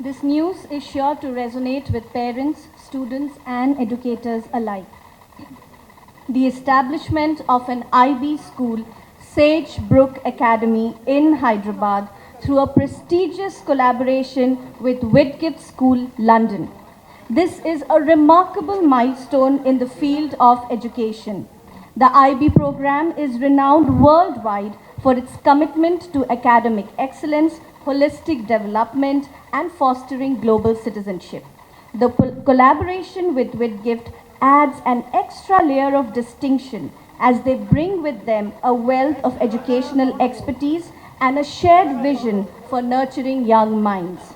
This news is sure to resonate with parents, students, and educators alike. The establishment of an IB school, Sage Brook Academy in Hyderabad, through a prestigious collaboration with Whitgift School, London. This is a remarkable milestone in the field of education. The IB program is renowned worldwide for its commitment to academic excellence, holistic development, and fostering global citizenship. The collaboration with Whitgift adds an extra layer of distinction as they bring with them a wealth of educational expertise and a shared vision for nurturing young minds.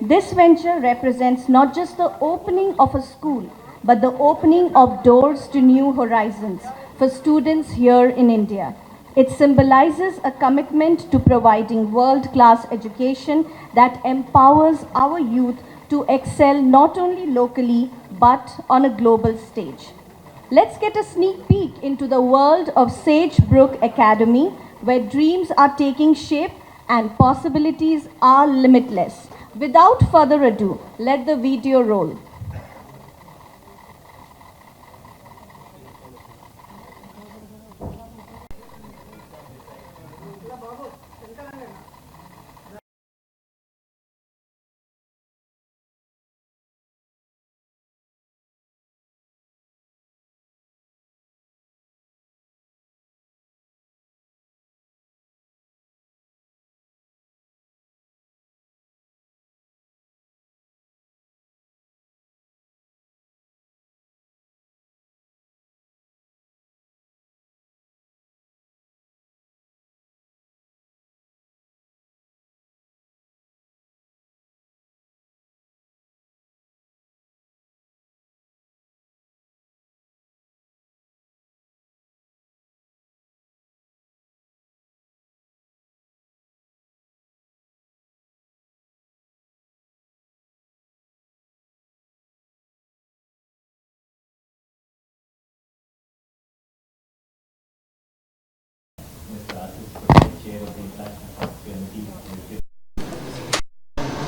This venture represents not just the opening of a school, but the opening of doors to new horizons for students here in India. It symbolizes a commitment to providing world-class education that empowers our youth to excel not only locally, but on a global stage. Let's get a sneak peek into the world of Sage Brook Academy, where dreams are taking shape and possibilities are limitless. Without further ado, let the video roll.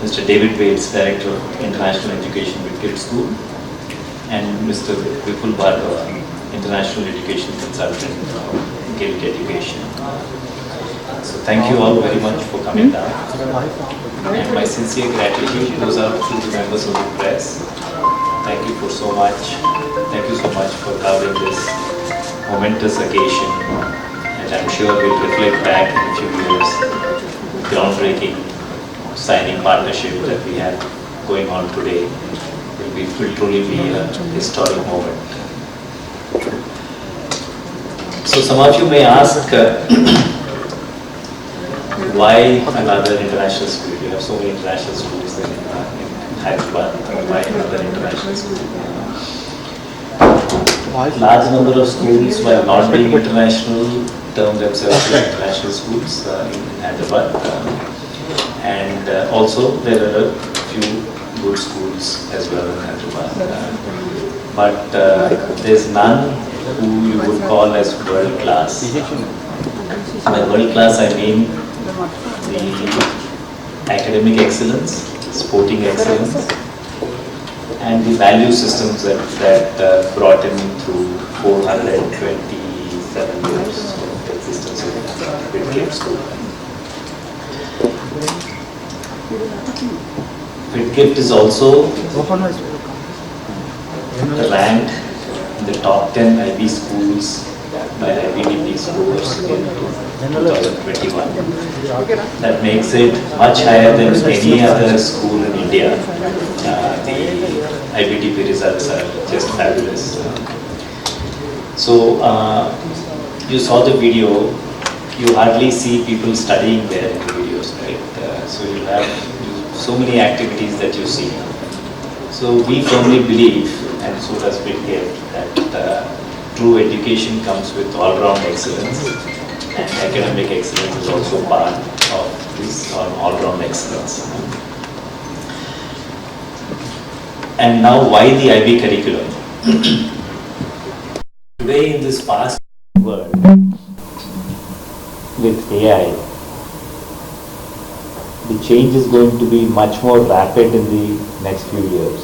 Mr. David Bates, Director of International Education with Whitgift School, and Mr. Vipul Bhargava, International Education Consultant of Guild Education. So thank you all very much for coming down. And my sincere gratitude goes out to the members of the press. Thank you for so much. Thank you so much for covering this momentous occasion. And I'm sure we'll reflect back in a few years, groundbreaking signing partnership that we have going on today will truly be a historic moment. So some of you may ask, why another international school? You have so many international schools in Hyderabad. Why another international school? Large number of schools, while not being international, term themselves as international schools in Hyderabad. And also there are a few good schools as well in Hyderabad. But there's none who you would call as world class. By world class I mean the academic excellence, sporting excellence, and the value systems that brought in through 427 years of existence of Whitgift School. Whitgift is also ranked in the top 10 IB schools by IBDP scores in 2021. That makes it much higher than any other school in India. The IBDP results are just fabulous. So you saw the video, you hardly see people studying there in the videos, right? So you have so many activities that you see. So we firmly believe, and so does Whitgift, that true education comes with all-round excellence, and academic excellence is also part of this all-round excellence. And now, why the IB curriculum? Today, in this fast world, with AI, the change is going to be much more rapid in the next few years.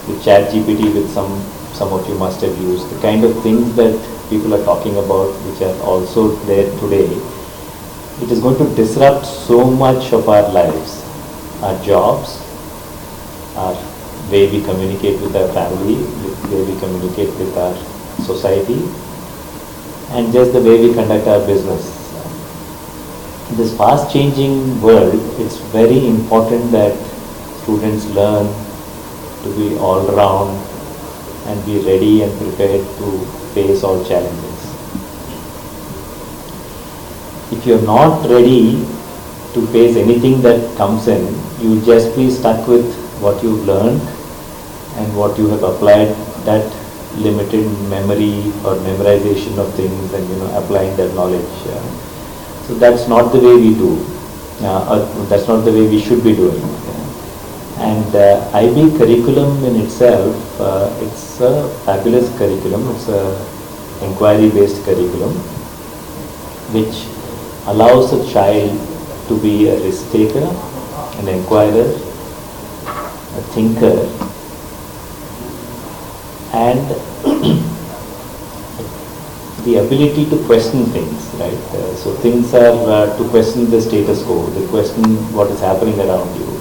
With ChatGPT, with some of you must have used, the kind of things that people are talking about, which are also there today, it is going to disrupt so much of our lives, our jobs, our way we communicate with our family, the way we communicate with our society, and just the way we conduct our business. In this fast changing world, it's very important that students learn to be all round and be ready and prepared to face all challenges. If you're not ready to face anything that comes in, you'll just be stuck with what you've learned and what you have applied, that limited memory or memorization of things, and applying that knowledge. So that's not the way we do, or that's not the way we should be doing. And IB curriculum in itself, it's a fabulous curriculum. It's a inquiry-based curriculum, which allows a child to be a risk taker, an inquirer, a thinker, and the ability to question things, right? So things are to question the status quo, to question what is happening around you.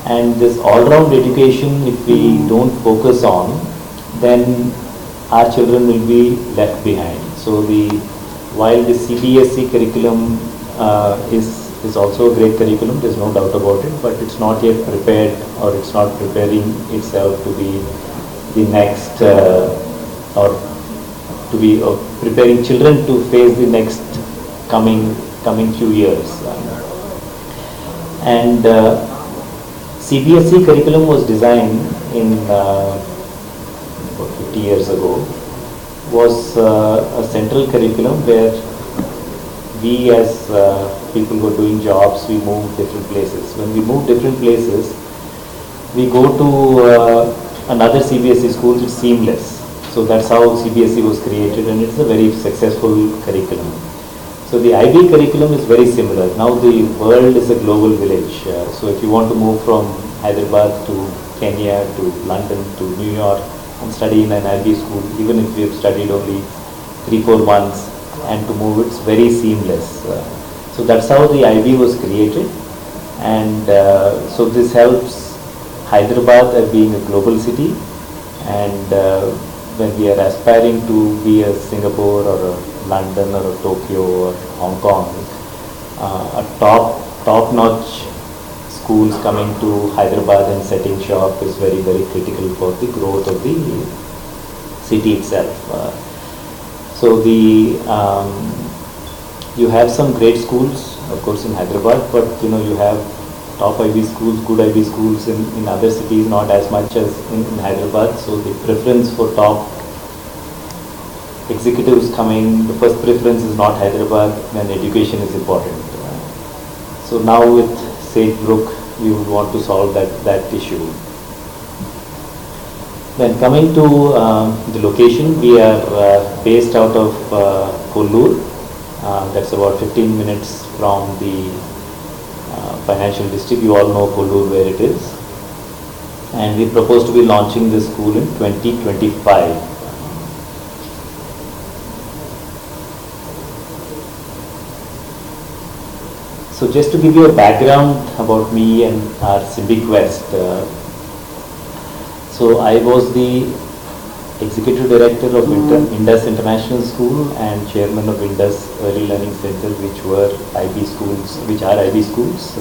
And this all-round education, if we don't focus on, then our children will be left behind. So while the CBSE curriculum is also a great curriculum, there's no doubt about it, but it's not yet prepared, or it's not preparing itself to be the next, or to be preparing children to face the next coming few years. And CBSE curriculum was designed in about 50 years ago, was a central curriculum where we as people who are doing jobs, we move different places. When we move different places, we go to another CBSE school. It's seamless. So that's how CBSE was created, and it's a very successful curriculum. So the IB curriculum is very similar. Now the world is a global village. So if you want to move from Hyderabad to Kenya to London to New York and study in an IB school, even if you have studied only 3-4 months, and to move, it's very seamless. So that's how the IB was created, and so this helps Hyderabad as being a global city, and when we are aspiring to be a Singapore or a London or a Tokyo or Hong Kong, a top-notch schools coming to Hyderabad and setting shop is very, very critical for the growth of the city itself. So you have some great schools, of course, in Hyderabad, but you have top IB schools, good IB schools in other cities, not as much as in Hyderabad. So the preference for top executives coming, the first preference is not Hyderabad, and education is important. So now with Sagebrook, we would want to solve that issue. Then coming to the location, we are based out of Kollur. That's about 15 minutes from the financial district. You all know Kollur where it is. And we propose to be launching this school in 2025. So just to give you a background about me and our Civic West. So I was the Executive Director of Indus International School and Chairman of Indus Early Learning Center, which are IB schools,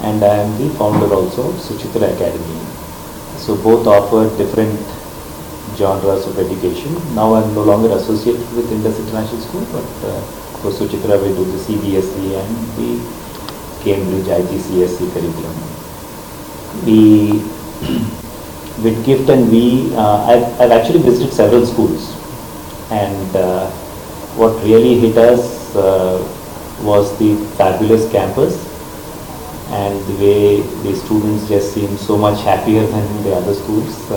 and I am the founder also of Suchitra Academy. So both offer different genres of education. Now I am no longer associated with Indus International School, but for Suchitra we do the CBSE and the Cambridge IGCSE curriculum. Whitgift and I've actually visited several schools, and what really hit us was the fabulous campus and the way the students just seem so much happier than the other schools,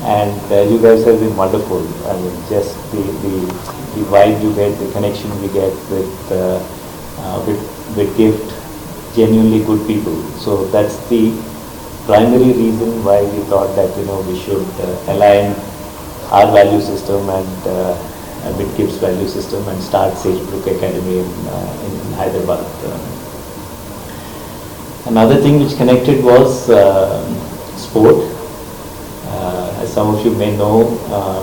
and you guys have been wonderful. I mean, just the vibe you get, the connection we get with Whitgift genuinely good people. So that's the primary reason why we thought that we should align our value system and Whitgift's value system and start Sagebrook Academy in Hyderabad. Another thing which connected was sport. As some of you may know,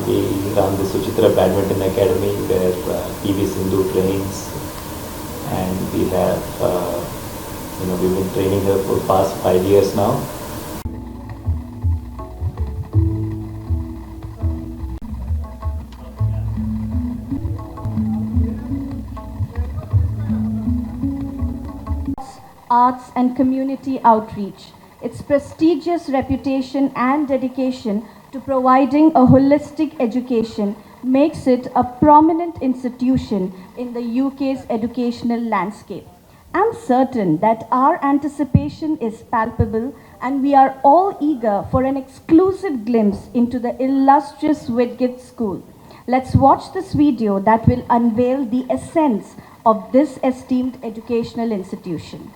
we run the Suchitra Badminton Academy where PV Sindhu trains, and we have we've been training her for the past 5 years now. Arts and community outreach. Its prestigious reputation and dedication to providing a holistic education makes it a prominent institution in the UK's educational landscape. I'm certain that our anticipation is palpable and we are all eager for an exclusive glimpse into the illustrious Whitgift School. Let's watch this video that will unveil the essence of this esteemed educational institution.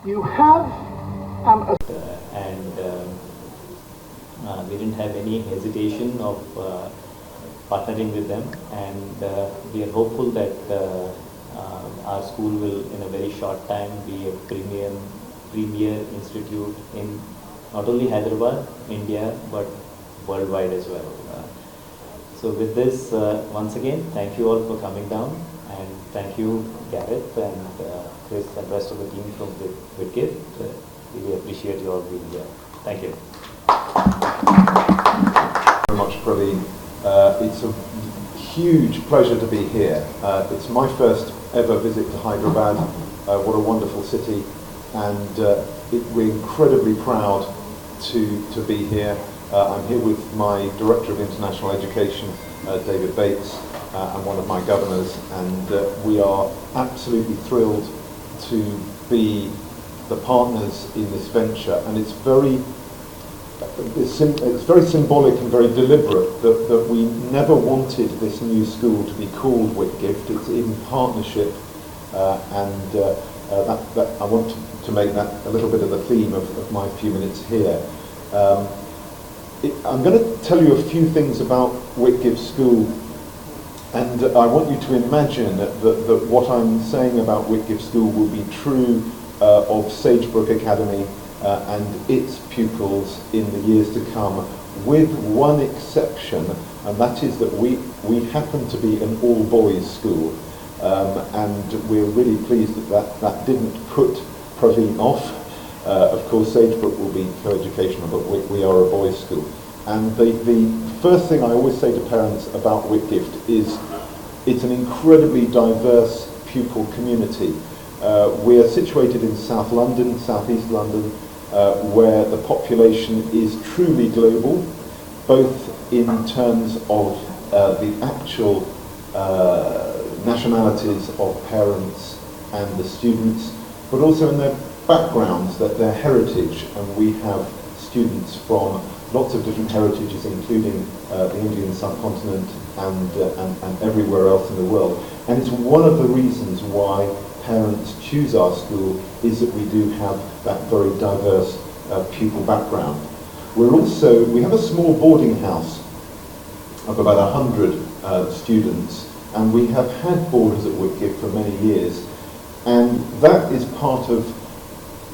You have we didn't have any hesitation of partnering with them, and we are hopeful that our school will in a very short time be a premier institute in not only Hyderabad, India, but worldwide as well. So with this, once again, thank you all for coming down, and thank you Gareth and Chris and rest of the team from Whitgift. Really appreciate you all being here. Thank you. Very much, Praveen. It's a huge pleasure to be here. It's my first ever visit to Hyderabad. What a wonderful city, and we're incredibly proud to be here. I'm here with my Director of International Education, David Bates, and one of my governors, and we are absolutely thrilled to be the partners in this venture. And it's very symbolic and very deliberate that we never wanted this new school to be called Whitgift. It's in partnership, and that I want to make that a little bit of the theme of my few minutes here. I'm going to tell you a few things about Whitgift School, and I want you to imagine that what I'm saying about Whitgift School will be true of Sagebrook Academy and its pupils in the years to come, with one exception, and that is that we happen to be an all-boys school, and we're really pleased that didn't put Praveen off. Of course, Sagebrook will be co-educational, but we are a boys' school. And the first thing I always say to parents about Whitgift is it's an incredibly diverse pupil community. We are situated in South London, South East London, where the population is truly global, both in terms of the actual nationalities of parents and the students, but also in their backgrounds, their heritage. And we have students from lots of different heritages, including the Indian subcontinent and everywhere else in the world. And it's one of the reasons why parents choose our school, is that we do have that very diverse pupil background. We have a small boarding house of about 100 students, and we have had boarders at Whitgift for many years, and that is part of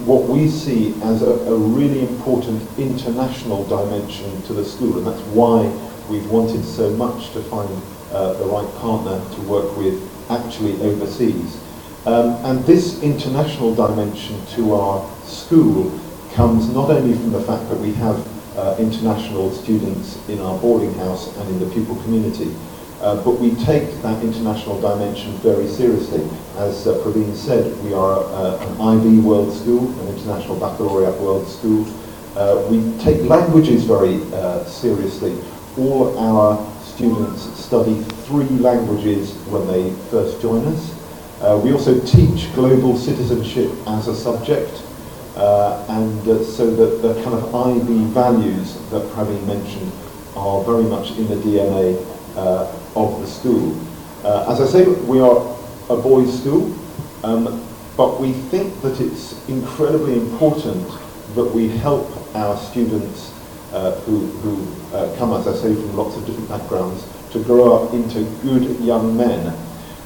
what we see as a really important international dimension to the school, and that's why we've wanted so much to find the right partner to work with actually overseas. And this international dimension to our school comes not only from the fact that we have international students in our boarding house and in the pupil community, but we take that international dimension very seriously. As Praveen said, we are an IB world school, an international baccalaureate world school. We take languages very seriously. All our students study 3 languages when they first join us. We also teach global citizenship as a subject, and so that the kind of IB values that Praveen mentioned are very much in the DNA of the school. As I say, we are a boys' school, but we think that it's incredibly important that we help our students who come, as I say, from lots of different backgrounds, to grow up into good young men.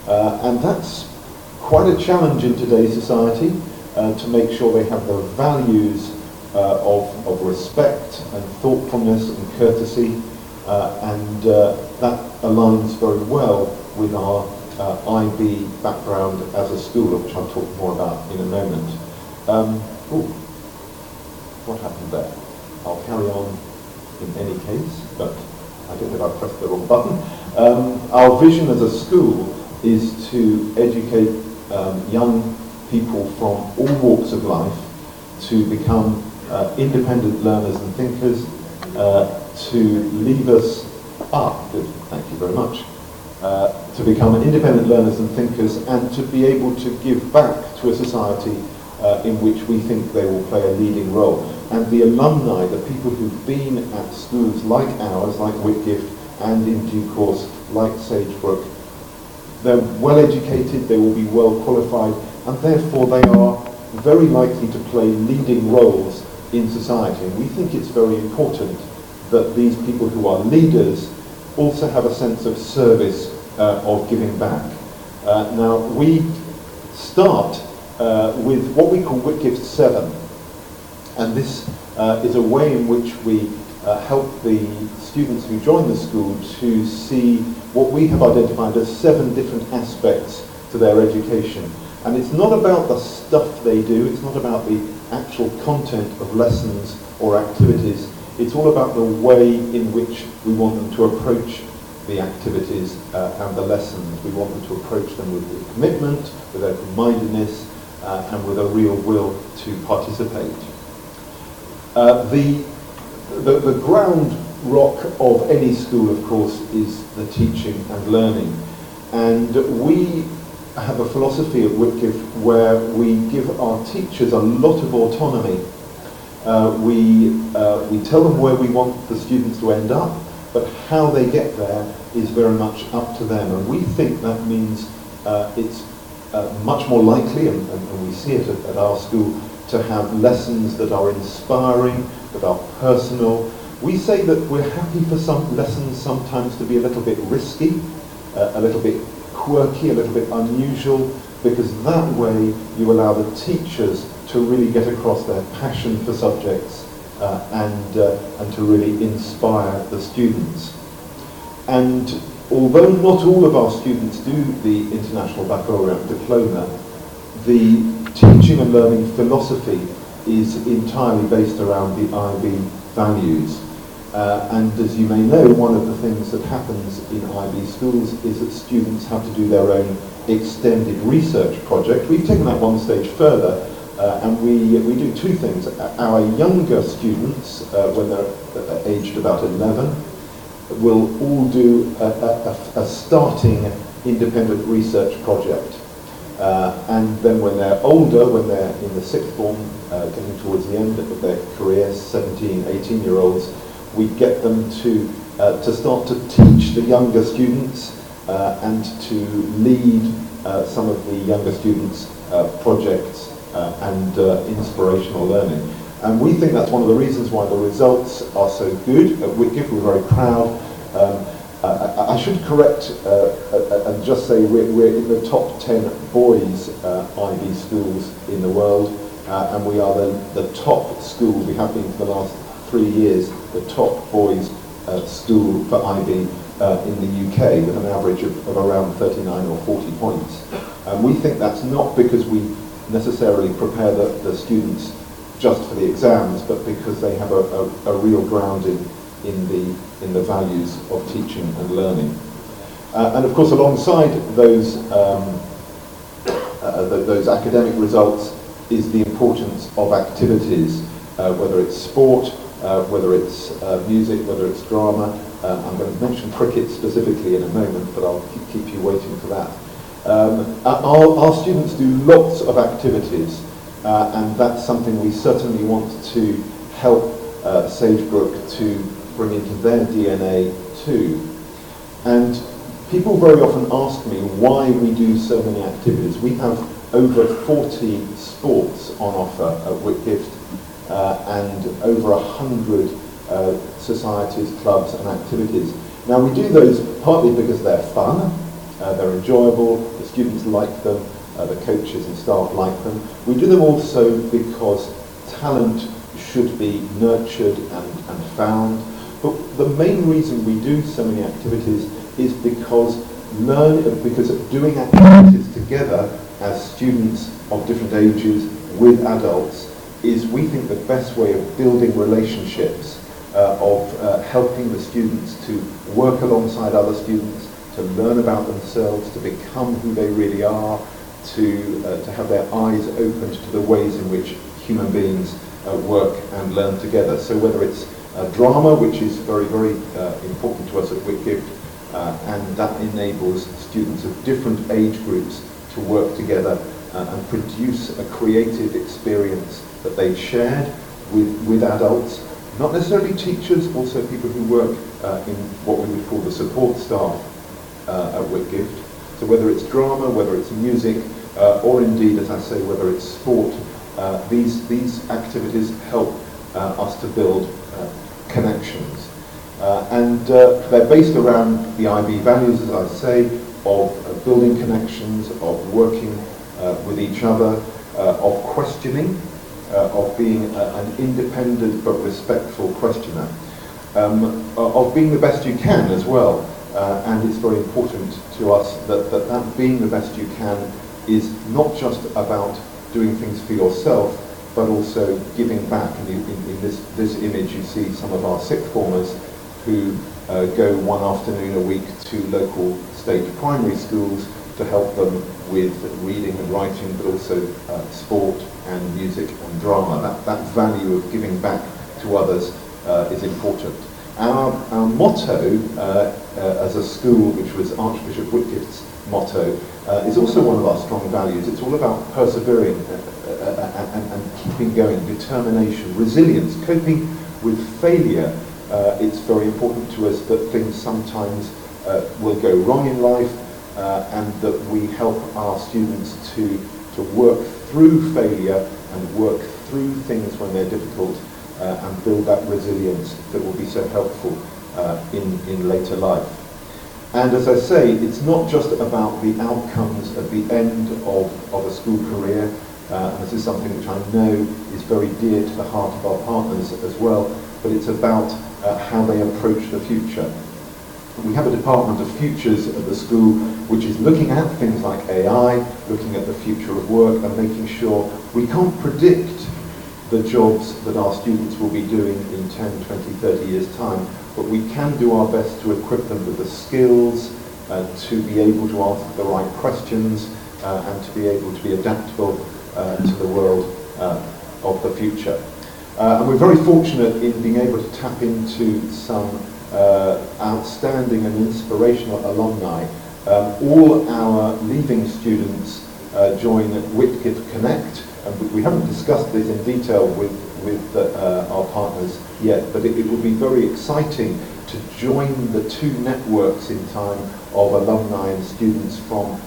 And that's quite a challenge in today's society, to make sure they have the values of respect and thoughtfulness and courtesy, and that aligns very well with our IB background as a school, which I'll talk more about in a moment. What happened there? I'll carry on in any case, but I don't think I pressed the wrong button. Our vision as a school is to educate young people from all walks of life to become independent learners and thinkers, to lead us good, thank you very much, to become independent learners and thinkers, and to be able to give back to a society in which we think they will play a leading role. And the alumni, the people who've been at schools like ours, like Whitgift, and in due course like Sagebrook, they're well educated, they will be well qualified, and therefore they are very likely to play leading roles in society. And we think it's very important that these people who are leaders also have a sense of service, of giving back. Now, we start with what we call Whitgift 7, and this is a way in which we help the students who join the school to see what we have identified as 7 different aspects to their education. And it's not about the stuff they do, it's not about the actual content of lessons or activities, it's all about the way in which we want them to approach the activities and the lessons. We want them to approach them with commitment, with open-mindedness, and with a real will to participate. The ground rock of any school, of course, is the teaching and learning. And we have a philosophy at Whitgift where we give our teachers a lot of autonomy. We tell them where we want the students to end up, but how they get there is very much up to them. And we think that means it's much more likely, and we see it at our school, to have lessons that are inspiring, that are personal. We say that we're happy for some lessons sometimes to be a little bit risky, a little bit quirky, a little bit unusual, because that way you allow the teachers to really get across their passion for subjects and to really inspire the students. And although not all of our students do the International Baccalaureate Diploma, the teaching and learning philosophy is entirely based around the IB values. And as you may know, one of the things that happens in IB schools is that students have to do their own extended research project. We've taken that one stage further, and we do 2 things. Our younger students, when they're aged about 11, will all do a starting independent research project. And then when they're older, when they're in the 6th form, getting towards the end of their career, 17, 18-year-olds, we get them to start to teach the younger students and to lead some of the younger students' projects and inspirational learning. And we think that's one of the reasons why the results are so good at Whitgift. We're very proud. I should correct and just say we're in the top 10 boys IB schools in the world, and we are the top school. We have been for the last 3 years the top boys school for IB in the UK, with an average of around 39 or 40 points. And we think that's not because we necessarily prepare the students just for the exams, but because they have a real grounding in the values of teaching and learning. And of course, alongside those academic results is the importance of activities, whether it's sport, whether it's music, whether it's drama. I'm going to mention cricket specifically in a moment, but I'll keep you waiting for that. Our students do lots of activities, and that's something we certainly want to help Sagebrook to bring into their DNA too. And people very often ask me why we do so many activities. We have over 40 sports on offer at Whitgift and over 100 societies, clubs and activities. Now we do those partly because they're fun, they're enjoyable, the students like them, the coaches and staff like them. We do them also because talent should be nurtured and found. But the main reason we do so many activities is because doing activities together as students of different ages with adults is, we think, the best way of building relationships, of helping the students to work alongside other students, to learn about themselves, to become who they really are, to have their eyes opened to the ways in which human beings work and learn together. So whether it's drama, which is very, very important to us at Whitgift, and that enables students of different age groups to work together and produce a creative experience that they've shared with adults, not necessarily teachers, also people who work in what we would call the support staff at Whitgift. So whether it's drama, whether it's music, or indeed, as I say, whether it's sport, these activities help us to build connections. And they're based around the IB values, as I say, of building connections, of working with each other, of questioning, of being an independent but respectful questioner, of being the best you can as well. And it's very important to us that being the best you can is not just about doing things for yourself, but also giving back. And in this image you see some of our sixth formers who go one afternoon a week to local state primary schools to help them with reading and writing, but also sport and music and drama. That value of giving back to others is important. Our motto as a school, which was Archbishop Whitgift's motto, is also one of our strong values. It's all about persevering and keeping going, determination, resilience, coping with failure. It's very important to us that things sometimes will go wrong in life, and that we help our students to work through failure and work through things when they're difficult, and build that resilience that will be so helpful in later life. And as I say, it's not just about the outcomes at the end of a school career. This is something which I know is very dear to the heart of our partners as well, but it's about how they approach the future. We have a department of futures at the school which is looking at things like AI, looking at the future of work and making sure we can't predict the jobs that our students will be doing in 10, 20, 30 years' time, but we can do our best to equip them with the skills to be able to ask the right questions and to be able to be adaptable to the world of the future. And we're very fortunate in being able to tap into some outstanding and inspirational alumni. All our leaving students join Whitgift Connect, and we haven't discussed this in detail with our partners yet, but it will be very exciting to join the two networks in time of alumni and students from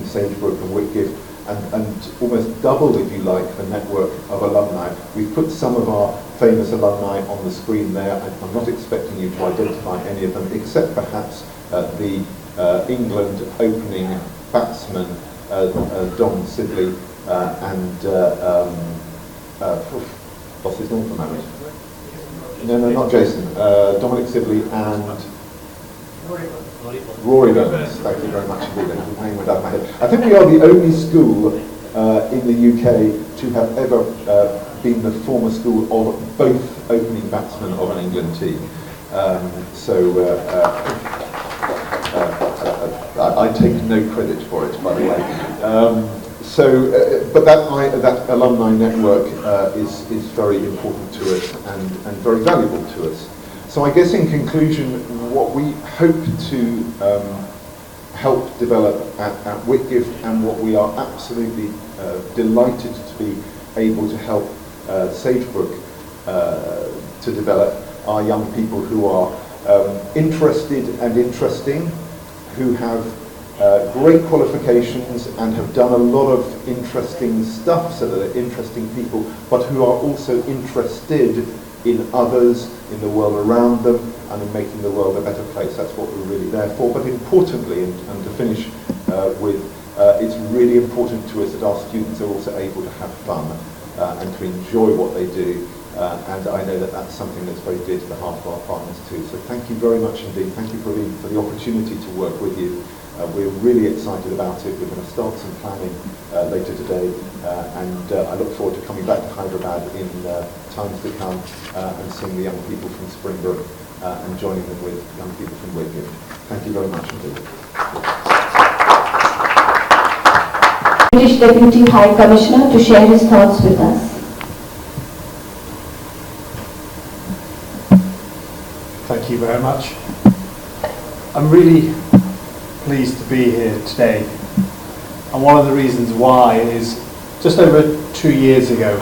Sagebrook and Whitgift, and almost double, if you like, the network of alumni. We've put some of our famous alumni on the screen there. I'm not expecting you to identify any of them, except perhaps the England opening batsman, Dom Sibley, and what's his name for a moment? No, not Jason. Dominic Sibley and Rory Burns. Thank you very much indeed. The name went out of my head. I think we are the only school in the UK to have ever been the former school of both opening batsmen of an England team. I take no credit for it, by the way. But that alumni network is very important to us and very valuable to us. So I guess in conclusion, what we hope to help develop at Whitgift, and what we are absolutely delighted to be able to help Sagebrook to develop, are young people who are interested and interesting, who have great qualifications and have done a lot of interesting stuff, so that they're interesting people, but who are also interested in others, in the world around them, and in making the world a better place. That's what we're really there for. But importantly, and to finish with, it's really important to us that our students are also able to have fun and to enjoy what they do. And I know that that's something that's very dear to the heart of our partners too. So thank you very much indeed. Thank you for the opportunity to work with you. We're really excited about it. We're going to start some planning later today, and I look forward to coming back to Hyderabad in times to come and seeing the young people from Springbrook and joining them with young people from Whitgift. Thank you very much indeed. British Deputy High Commissioner to share his thoughts with us. Thank you very much. I'm really pleased to be here today, and one of the reasons why is just over 2 years ago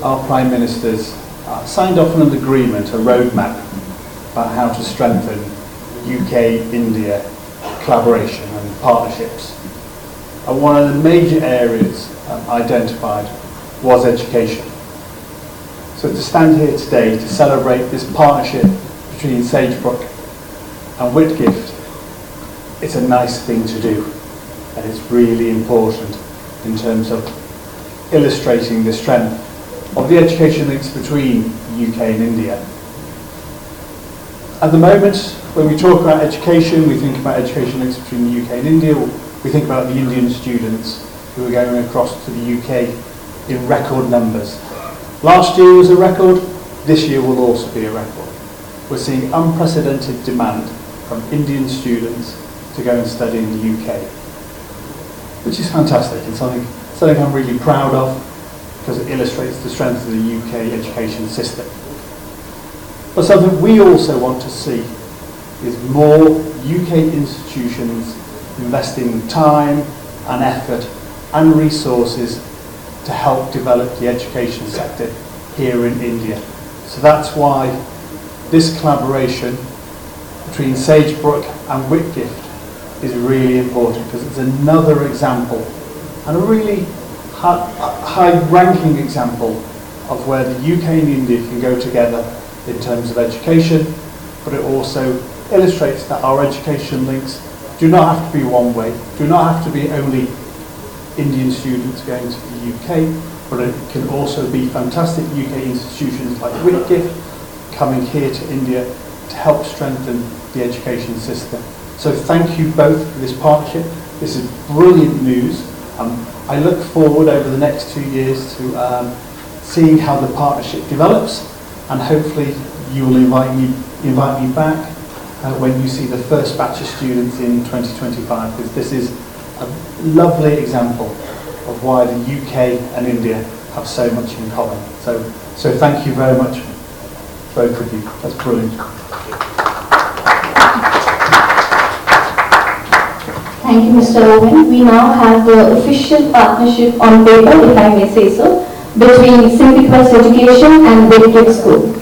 our Prime Ministers signed off on an agreement, a roadmap about how to strengthen UK-India collaboration and partnerships, and one of the major areas identified was education. So to stand here today to celebrate this partnership between Sagebrook and Whitgift, it's a nice thing to do, and it's really important in terms of illustrating the strength of the education links between UK and India. At the moment, when we talk about education, we think about education links between the UK and India. We think about the Indian students who are going across to the UK in record numbers. Last year was a record, this year will also be a record. We're seeing unprecedented demand from Indian students to go and study in the UK, which is fantastic and something I'm really proud of, because it illustrates the strength of the UK education system. But something we also want to see is more UK institutions investing time and effort and resources to help develop the education sector here in India. So that's why this collaboration between Sagebrook and Whitgift is really important, because it's another example, and a really high-ranking example of where the UK and India can go together in terms of education, but it also illustrates that our education links do not have to be one way, do not have to be only Indian students going to the UK, but it can also be fantastic UK institutions like Whitgift coming here to India to help strengthen the education system. So thank you both for this partnership. This is brilliant news. I look forward over the next 2 years to seeing how the partnership develops, and hopefully you will invite me back when you see the first batch of students in 2025, because this is a lovely example of why the UK and India have so much in common. So thank you very much, both of you. That's brilliant. Thank you, Mr. Owen. We now have the official partnership on paper, if I may say so, between Simply Quest Education and Whitgift School.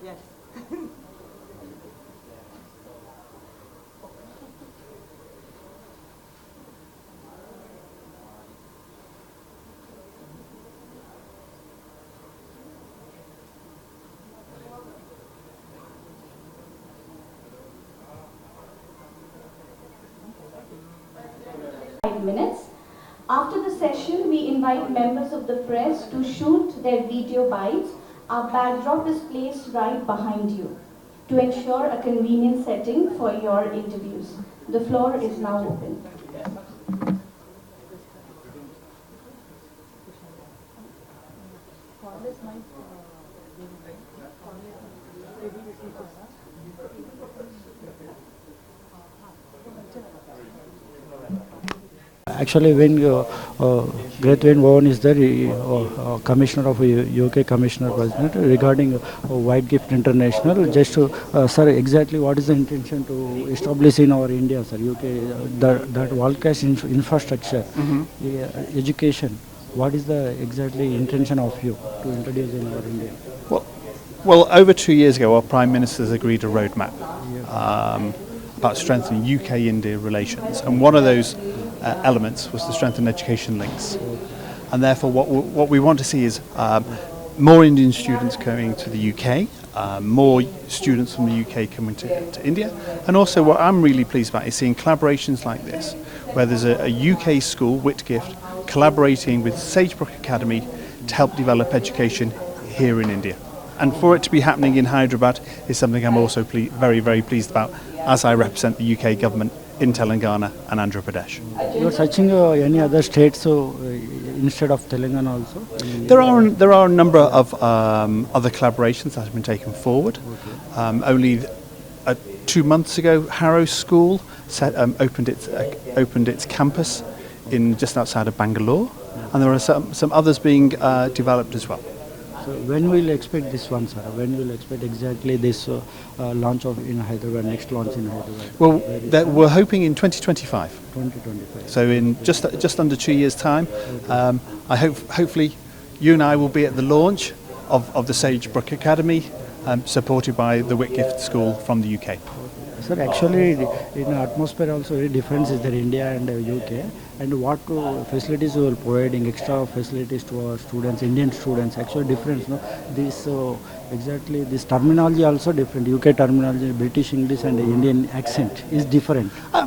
Yes. Minutes. After the session, we invite members of the press to shoot their video bites. Our backdrop is placed right behind you to ensure a convenient setting for your interviews. The floor is now open. Actually, when Great Wayne Vaughan is the Commissioner of UK Commissioner President regarding Whitgift International, just to, sir, exactly what is the intention to establish in our India, sir, UK, that world-class infrastructure, education, what is the exactly intention of you to introduce in our India? Well, over 2 years ago, our Prime Minister has agreed a roadmap about strengthening UK-India relations, and one of those elements was to strengthen education links. And therefore what we want to see is more Indian students coming to the UK, more students from the UK coming to India, and also what I'm really pleased about is seeing collaborations like this, where there's a UK school, Whitgift, collaborating with Sagebrook Academy to help develop education here in India. And for it to be happening in Hyderabad is something I'm also very, very pleased about, as I represent the UK government in Telangana and Andhra Pradesh. You are searching any other states instead of Telangana also? There are a number of other collaborations that have been taken forward. Okay. Only 2 months ago, Harrow School opened its campus in just outside of Bangalore, and there are some others being developed as well. So when will you expect this one, sir? When will you expect exactly this launch in Hyderabad, next launch in Hyderabad? Well, we're hoping in 2025. 2025. So in just under 2 years' time, I hopefully you and I will be at the launch of the Sagebrook Academy, supported by the Whitgift School from the UK. Sir, actually, in atmosphere also very difference is there India and UK. And what facilities you will providing, extra facilities to our students, Indian students, actually difference, no? This exactly this terminology also different. UK terminology, British English and Indian accent is different. How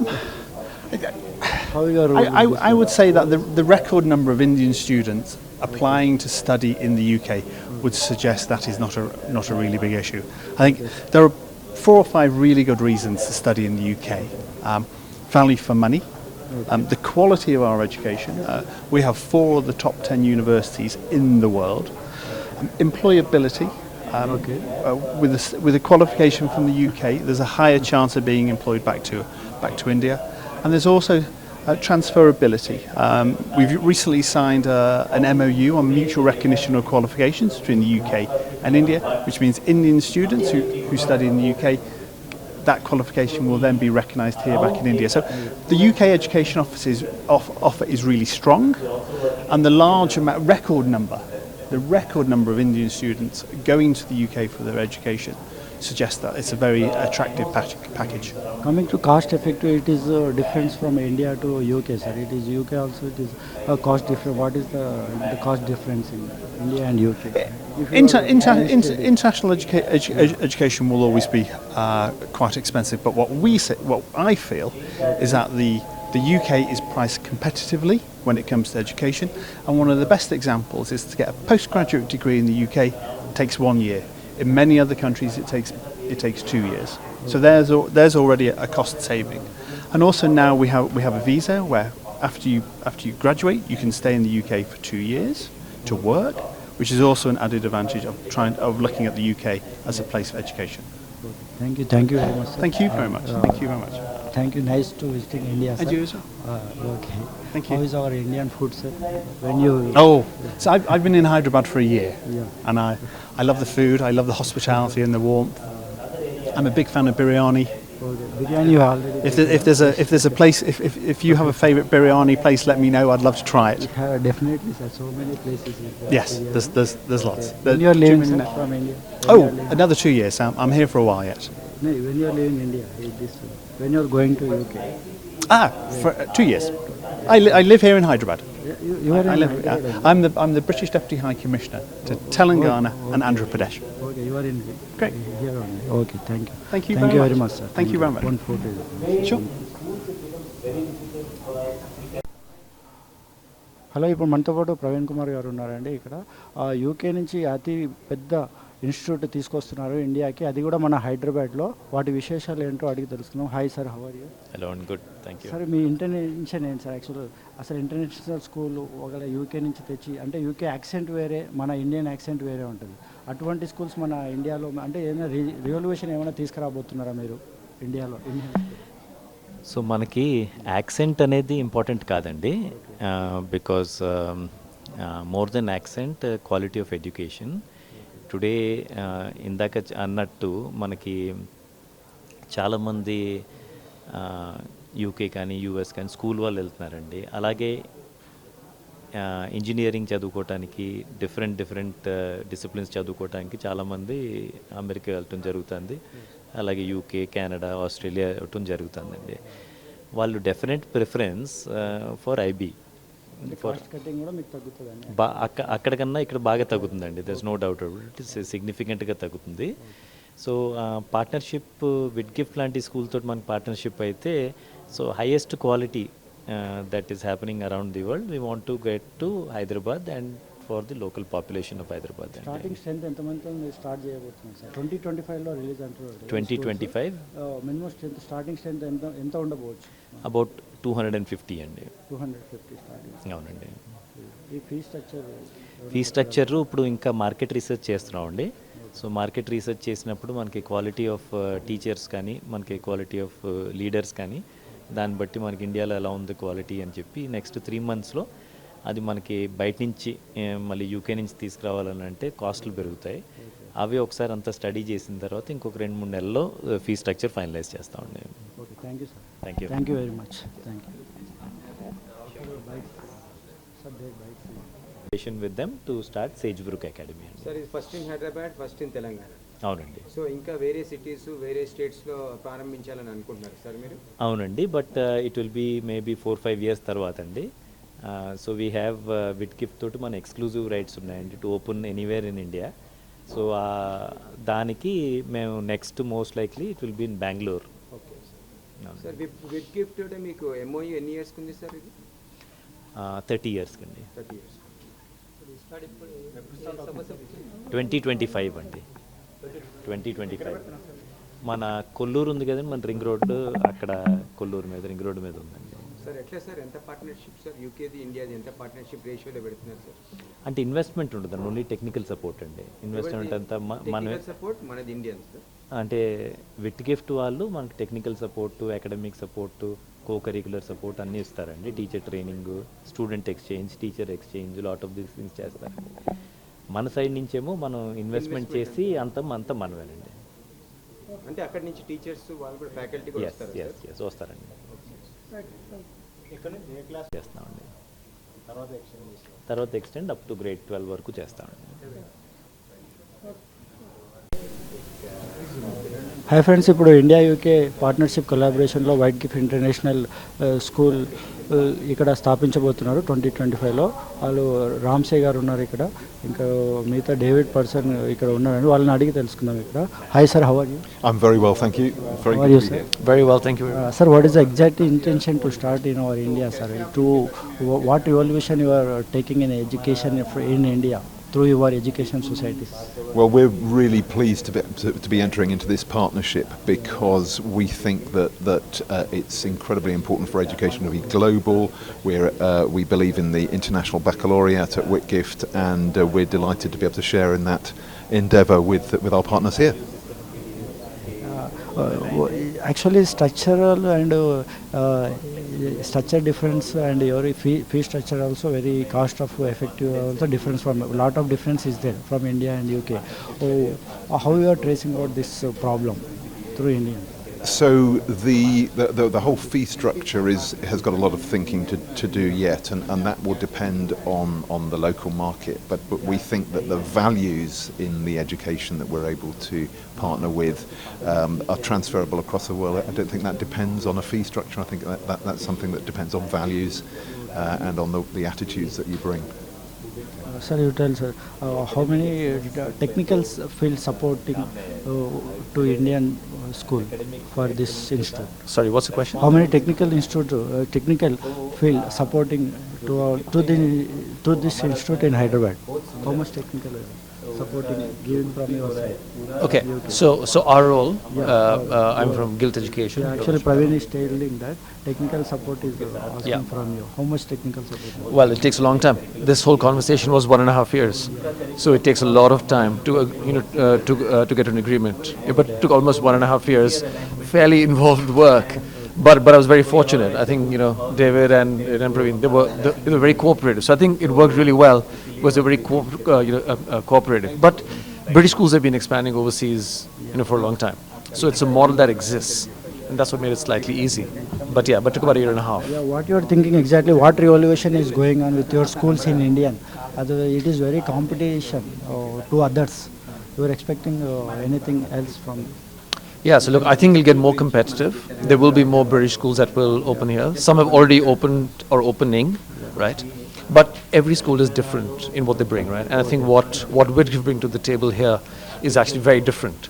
I would say that the record number of Indian students applying to study in the UK would suggest that is not a really big issue. I think there are 4 or 5 really good reasons to study in the UK. Value for money. The quality of our education. We have 4 of the top 10 universities in the world. Employability. With a qualification from the UK, there's a higher chance of being employed back to India. And there's also transferability. We've recently signed an MOU on mutual recognition of qualifications between the UK and India, which means Indian students who study in the UK, that qualification will then be recognised here back in India. So the UK education offer is really strong, and the record number of Indian students going to the UK for their education suggests that it's a very attractive package. Coming to cost effective, it is a difference from India to UK, sir. It is UK also, it is a cost difference. What is the cost difference in India and UK? International education will always be quite expensive, but what I feel is that the UK is priced competitively when it comes to education, and one of the best examples is to get a postgraduate degree in the UK takes 1 year. In many other countries, it takes 2 years. So there's already a cost saving, and also now we have a visa where after you graduate, you can stay in the UK for 2 years to work, which is also an added advantage of looking at the UK as a place of education. Thank you very much, sir. Thank you very much. Thank you very much. Thank you. Nice to visiting India, sir. And you as well. Okay. Thank you. How is our Indian food, sir? So I've been in Hyderabad for a year, Yeah. and I love the food. I love the hospitality and the warmth. I'm a big fan of biryani. Okay. Biryani you already. If there's a place, if you have a favourite biryani place, let me know. I'd love to try it. Definitely, sir. So many places. Yes, there's lots. When you are leaving from India? Another 2 years. I'm here for a while yet. No, when you are leaving India, when you are going to UK? For 2 years. I live here in Hyderabad. You are I'm the British Deputy High Commissioner to Telangana and Andhra Pradesh. Okay, you are in Great. here only. Okay, thank you. Thank you very much, sir. Thank you very much. One photo. Sure. Hello, ఇప్పుడు మనతో పాటు ప్రవీణ్ కుమార్ గారు ఉన్నారండి ఇక్కడ. UK నుంచి అతి పెద్ద institute తీసుకొస్తున్నారు ఇండియాకి, అది కూడా మన హైదరాబాద్లో. వాటి విశేషాలు ఏంటో అడిగి తెలుసుకుందాం. Hi sir, how are you? Hello and good, thank you. Sir, మీ ఇంటెన్షన్ ఏంటి సార్? యాక్చువల్ అసలు ఇంటర్నేషనల్ స్కూల్ ఒకవేళ యూకే నుంచి తెచ్చి, అంటే యూకే యాక్సెంట్ వేరే, మన ఇండియన్ యాక్సెంట్ వేరే ఉంటుంది. అటువంటి స్కూల్స్ మన ఇండియాలో అంటే ఏదైనా రివల్యూషన్ ఏమైనా తీసుకురాబోతున్నారా మీరు ఇండియాలో? సో మనకి యాక్సెంట్ అనేది ఇంపార్టెంట్ కాదండి, because more than accent, quality of education. Today ఇందాక అన్నట్టు మనకి చాలామంది యూకే కానీ యూఎస్ కానీ స్కూల్ వాళ్ళు వెళ్తున్నారండి. అలాగే ఇంజనీరింగ్ చదువుకోవటానికి, డిఫరెంట్ డిసిప్లిన్స్ చదువుకోవటానికి చాలామంది అమెరికా వెళ్ళటం జరుగుతుంది. అలాగే యూకే, కెనడా, ఆస్ట్రేలియా వెళ్ళటం జరుగుతుందండి. వాళ్ళు డెఫినెట్ ప్రిఫరెన్స్ ఫర్ ఐబీ. అక్కడికన్నా ఇక్కడ బాగా తగ్గుతుందండి, there's no doubt. It is సిగ్నిఫికెంట్గా తగ్గుతుంది. సో పార్ట్నర్షిప్ విట్గిఫ్ట్ లాంటి స్కూల్ తోటి మనకి పార్ట్నర్షిప్ అయితే, so highest quality that is happening around the world, we want to get to Hyderabad and for the local population of Hyderabad. Starting strength ఎంతమందితో start చేయబోతున్నాం sir? 2025లో release అంటారు. 2025 minimum strength, starting strength ఎంత ఉండబోవచ్చు? About 250 అండి. 250 starting. అవునండి. ఈ fee structure ఇప్పుడు ఇంకా మార్కెట్ రీసెర్చ్ చేస్తున్నామండి. సో మార్కెట్ రీసెర్చ్ చేసినప్పుడు మనకి క్వాలిటీ ఆఫ్ టీచర్స్ కానీ, మనకి క్వాలిటీ ఆఫ్ లీడర్స్ కానీ, దాన్ని బట్టి మనకి ఇండియాలో ఎలా ఉంది క్వాలిటీ అని చెప్పి నెక్స్ట్ 3 monthsలో అది మనకి బయట నుంచి మళ్ళీ యూకే నుంచి తీసుకురావాలని అంటే కాస్ట్లు పెరుగుతాయి. అవి ఒకసారి అంతా స్టడీ చేసిన తర్వాత ఇంకొక 2-3 నెలల్లో ఫీ స్ట్రక్చర్ ఫైనలైజ్ చేస్తామండి. Okay, thank you sir. Thank you very much. Thank you. With them to start Sagebrook academy. Sir, ఇది first in Hyderabad, first in Telangana. అవునండి. సో ఇంకా వేరే సిటీస్, వేరే స్టేట్స్లో ప్రారంభించాలని అనుకుంటున్నారు సార్ మీరు? అవునండి, but it will be maybe 4-5 years తర్వాత అండి. సో వీ హ్యావ్ విట్గిఫ్ట్ తోటి మన ఎక్స్క్లూజివ్ రైట్స్ ఉన్నాయండి to open anywhere in India. So దానికి మేము next most likely it will be in Bengaluru. Okay sir. Whitgift తోటి మీకు ఎంఓయూ ఎన్ని ఇయర్స్కి ఉంది సార్? ఇది 30 years అండి. 30 years. 2025 అండి. 2025 మన కొల్లూరు ఉంది కదండి, మన రింగ్ రోడ్డు, అక్కడ కొల్లూరు మీద, రింగ్ రోడ్డు మీద ఉందండి. సార్ ఎట్లా సార్, ఎంత పార్ట్నర్షిప్ సార్? యూకేది ఇండియాది ఎంత పార్ట్నర్షిప్ రేషియోలో పెడుతున్నారు సార్? అంటే ఇన్వెస్ట్మెంట్ ఉండదండి, ఓన్లీ టెక్నికల్ సపోర్ట్ అండి. ఇన్వెస్ట్మెంట్ అంతా మన సపోర్ట్ మనది ఇండియన్స్. అంటే విట్గిఫ్ట్ వాళ్ళు మనకి technical support, academic support, co curricular support అన్నీ ఇస్తారండి. Teacher training, student exchange, teacher exchange, lot of these things చేస్తారండి. మన సైడ్ నుంచేమో మనం ఇన్వెస్ట్మెంట్ చేసి అంతా మనమేనండి. అంటే అక్కడి నుంచి టీచర్స్ వాళ్ళు కూడా ఫ్యాకల్టీ కూడా వస్తారండి. చేస్తామండి. తర్వాత ఎక్స్టెండ్ అప్ టు గ్రేడ్ 12 వరకు చేస్తామండి. హాయ్ ఫ్రెండ్స్, ఇప్పుడు ఇండియా యూకే పార్ట్నర్షిప్ కొలాబరేషన్లో వైట్గిఫ్ట్ ఇంటర్నేషనల్ స్కూల్ ఇక్కడ స్థాపించబోతున్నారు 2025లో. వాళ్ళు రామ్సే గారు ఉన్నారు ఇక్కడ, ఇంకా మిగతా డేవిడ్ పర్సన్ ఇక్కడ ఉన్నారండి. వాళ్ళని అడిగి తెలుసుకుందాం ఇక్కడ. Hi sir, how are you? I'm very well, thank you. Very How are good you, to be sir? here. Very well, thank you. Sir, what is the exact intention to start in our India, sir? What evolution you are taking in education in India through your education societies? Well, we're really pleased to be entering into this partnership because we think that it's incredibly important for education to be global. We believe in the international baccalaureate at Whitgift, and we're delighted to be able to share in that endeavour with our partners here. Actually, structural and structure difference and your fee structure also very cost of effective also difference, from a lot of difference is there from India and UK. How you are tracing out this problem through India? So the whole fee structure has got a lot of thinking to do yet, and that will depend on the local market. But we think that the values in the education that we're able to partner with are transferable across the world. I don't think that depends on a fee structure. I think that's something that depends on values and on the attitudes that you bring. Sir, you tell sir, how many technical field supporting to Indian school for this institute? Sorry, what's the question? How many technical institute, technical field supporting to this institute in Hyderabad? How much technical supporting given from your side? Okay, so our role, I'm from Guilt Education. Yeah, actually, Praveen is telling that technical support is asking Yeah. from you. How much technical support? Well, it takes a long time. This whole conversation was 1.5 years, so it takes a lot of time to to get an agreement. But it took almost 1.5 years, fairly involved work. But I was very fortunate. I think David and Praveen, they were very cooperative. So I think it worked really well. It was a very cooperative. But British schools have been expanding overseas, for a long time. So it's a model that exists, and that's what made it slightly easy. But it took about 1.5 years. Yeah, what you are thinking exactly? What revolution is going on with your schools in Indian? Otherwise, it is very competition to others. You are expecting anything else from? Yeah, so look, I think it'll get more competitive. There will be more British schools that will open here. Some have already opened or opening, right? But every school is different in what they bring, right? And I think what Whitgift bring to the table here is actually very different,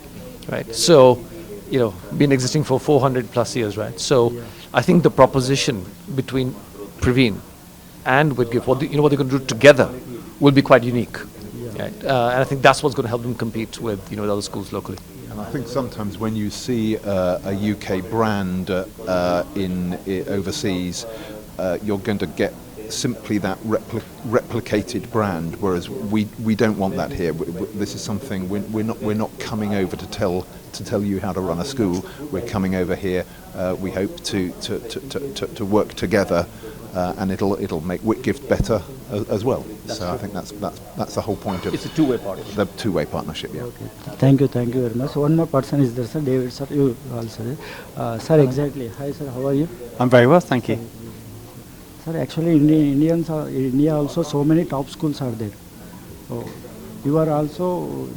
right? So, been existing for 400 plus years, right? So I think the proposition between Praveen and Whitgift, what they're going to do together will be quite unique, right? And I think that's what's going to help them compete with, the other schools locally. And I think sometimes when you see a UK brand overseas, you're going to get simply that replicated brand, whereas we don't want that here. This is something we're not coming over to tell you how to run a school. We're coming over here. We hope to work together, and it'll make Whitgift better as well. So I think that's the whole point of it's a two-way partnership. The two-way partnership. Yeah. Okay. Thank you very much. One more person is there, sir. David, sir. You also there. Sir, exactly. Hi, sir. How are you? I'm very well, thank you. Sir, actually, India also so many top schools are there. You are also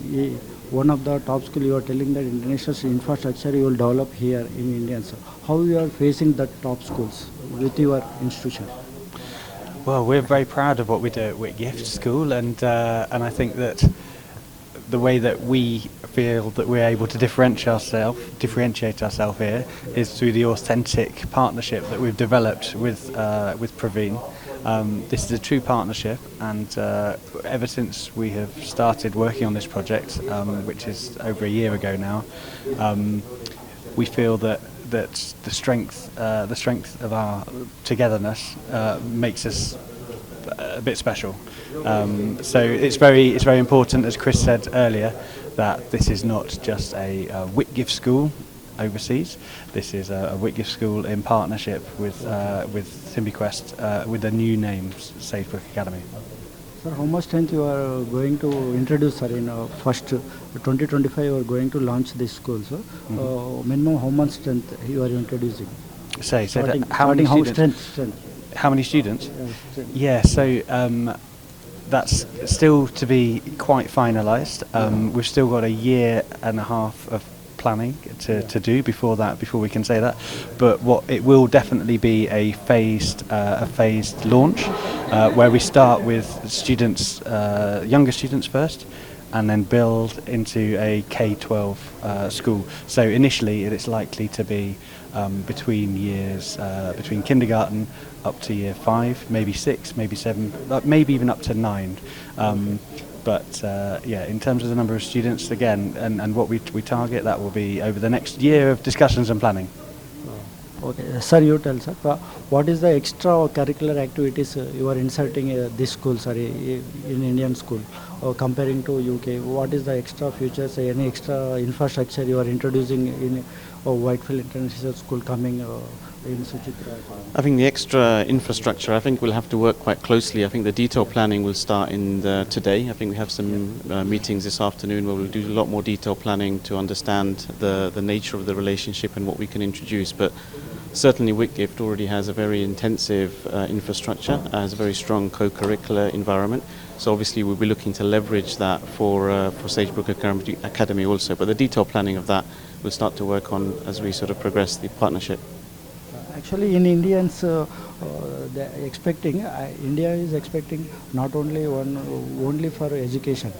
one of the top schools. You are telling that international infrastructure you will develop here in India. So how you are facing that top schools with your institution? Well, we're very proud of what we do at Whitgift School, and I think that the way that we feel that we're able to differentiate ourselves here is through the authentic partnership that we've developed with Praveen. This is a true partnership, and ever since we have started working on this project, which is over a year ago now, we feel that the strength of our togetherness makes us a bit special. So it's very important, as Chris said earlier, that this is not just a Whitgift school overseas. This is a Whitgift school in partnership with Symbiquest with the new name Safebrook Academy. Sir, how much strength you are going to introduce, sir, in first 2025 you are going to launch this school, sir? Minimum how much strength you are introducing? How many students? How many students? Yeah, so that's still to be quite finalised. We've still got a year and a half of planning to do before we can say that. But what it will definitely be a phased launch, where we start with students, younger students first, and then build into a K-12 school. So initially, it's likely to be between kindergarten up to year 5, maybe 6, maybe 7, maybe even up to 9. In terms of the number of students, again, and what we target, that will be over the next year of discussions and planning. Okay, sir, you tell, sir, what is the extracurricular activities you are inserting this school, sorry, in Indian school, comparing to UK? What is the extra features, any extra infrastructure you are introducing in Whitefield International School coming in Suchitra? I think the extra infrastructure, I think we'll have to work quite closely. I think the detailed planning will start today. I think we have some meetings this afternoon where we'll do a lot more detailed planning to understand the nature of the relationship and what we can introduce. But certainly Whitgift already has a very intensive infrastructure, has a very strong co-curricular environment. So obviously we'll be looking to leverage that for Sagebrook Academy also. But the detailed planning of that we'll start to work on as we sort of progress the partnership. Actually, in Indians, India is expecting not only for education,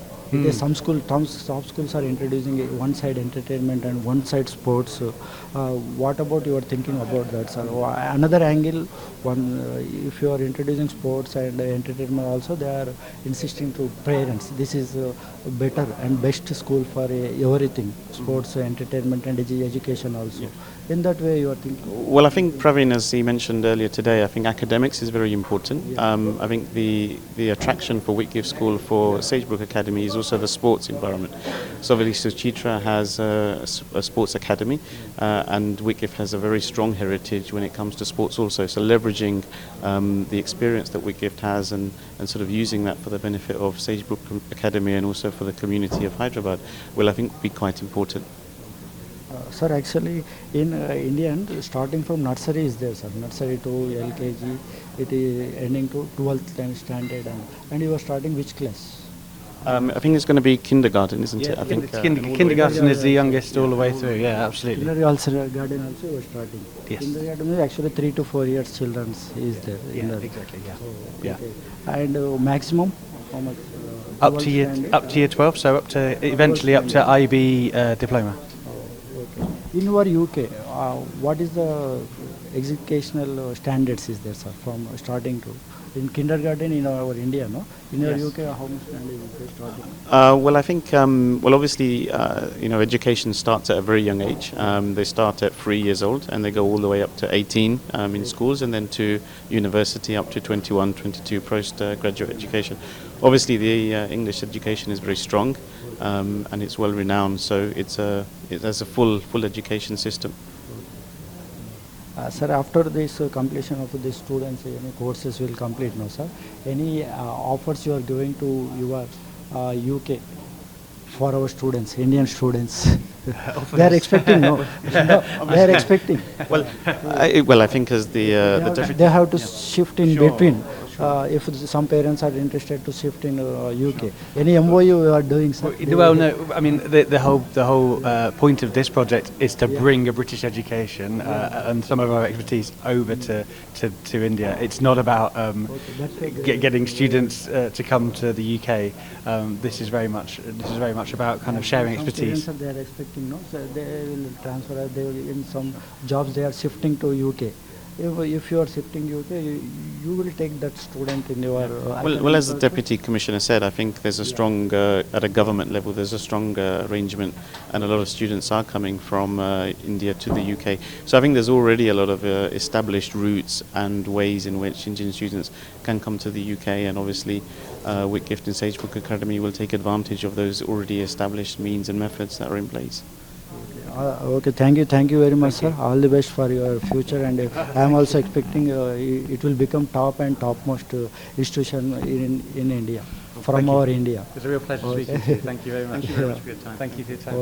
Some schools are introducing one side entertainment and one side sports. What about you are thinking about that, sir? Another angle, if you are introducing sports and entertainment also, they are insisting to parents. This is better and best school for everything, sports, entertainment, and education also. In that way, you are thinking. Well, I think Praveen, as he mentioned earlier today, I think academics is very important. I think the attraction for Whitgift School for Sagebrook Academy is also the sports environment. So obviously Suchitra has a sports academy, and Whitgift has a very strong heritage when it comes to sports also. So leveraging the experience that Whitgift has and sort of using that for the benefit of Sagebrook Academy and also for the community of Hyderabad will, I think, be quite important. Sir, actually, in India, starting from nursery is there, sir. Nursery to LKG, it is ending to 12th standard, and you are starting which class? I think it's going to be kindergarten, isn't it? I think kindergarten is the youngest all the way through. Yeah, absolutely. Kindergarten also you are starting. Yes. Kindergarten is actually 3 to 4 years children is there. Yeah, exactly. Yeah. Oh, okay. And maximum, how much? Up to year 12, so eventually up to IB diploma. In your UK, what is the educational standards is there, sir, from starting to? In kindergarten in our India, no? In your UK, how much standard is there starting? Well, I think, obviously, education starts at a very young age. They start at 3 years old and they go all the way up to 18 in schools, and then to university up to 21, 22 postgraduate education. Obviously, the English education is very strong and it's well renowned, so it has a full education system. Sir, after this completion of the students, any courses will complete, no, sir? Any offers you are giving to your UK for our students, Indian students? They are expecting, no? They are expecting. Well, I think as they have to shift in between. If some parents are interested to shift in UK, any MOU you are doing, sir? Well, no. I mean, the whole point of this project is to bring a British education and some of our expertise over to India. It's not about getting students to come to the UK. This is very much about kind of sharing expertise. They are expecting, no? So they will transfer. They will, in some jobs they are shifting to UK. If you are shifting UK, you will take that student in your... Well, as the Deputy Commissioner said, I think there's a strong, at a government level, there's a strong arrangement, and a lot of students are coming from India to the UK. So I think there's already a lot of established routes and ways in which Indian students can come to the UK, and obviously Whitgift and Sagebrook Academy will take advantage of those already established means and methods that are in place. Okay, thank you very much, sir. All the best for your future, and I am also expecting it will become top and topmost institution in India, from our India. It's a real pleasure speaking to you. Thank you very much. Thank you very much for your time. Thank you for your time.